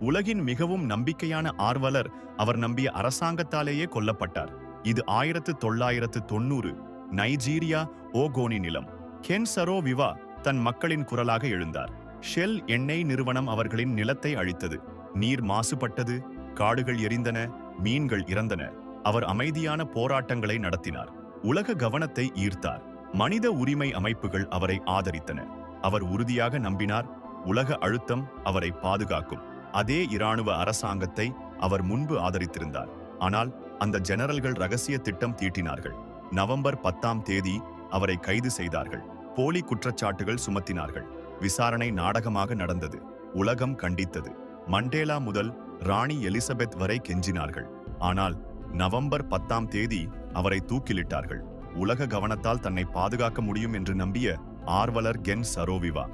உலகின் மிகவும் நம்பிக்கையான ஆர்வலர் அவர் நம்பிய அரசாங்கத்தாலேயே கொல்லப்பட்டார். இது 1990 நைஜீரியா ஓகோனி நிலம். கென் சரோவிவா தன் மக்களின் குரலாக எழுந்தார். ஷெல் எண்ணெய் நிறுவனம் அவர்களின் நிலத்தை அழித்தது. நீர் மாசுபட்டது, காடுகள் எரிந்தன, மீன்கள் இறந்தன. அவர் அமைதியான போராட்டங்களை நடத்தினார். உலக கவனத்தை ஈர்த்தார். மனித உரிமை அமைப்புகள் அவரை ஆதரித்தன. அவர் உறுதியாக நம்பினார், உலக அழுத்தம் அவரை பாதுகாக்கும். அதே இராணுவ அரசாங்கத்தை அவர் முன்பு ஆதரித்திருந்தார். ஆனால் அந்த ஜெனரல்கள் ரகசிய திட்டம் தீட்டினார்கள். நவம்பர் 10ஆம் தேதி அவரை கைது செய்தார்கள். போலி குற்றச்சாட்டுகள் சுமத்தினார்கள். விசாரணை நாடகமாக நடந்தது. உலகம் கண்டித்தது. மண்டேலா முதல் ராணி எலிசபெத் வரை கெஞ்சினார்கள். ஆனால் நவம்பர் 10ஆம் தேதி அவரை தூக்கிலிட்டார்கள். உலக கவனத்தால் தன்னை பாதுகாக்க முடியும் என்று நம்பிய ஆர்வலர் கென் சரோவிவா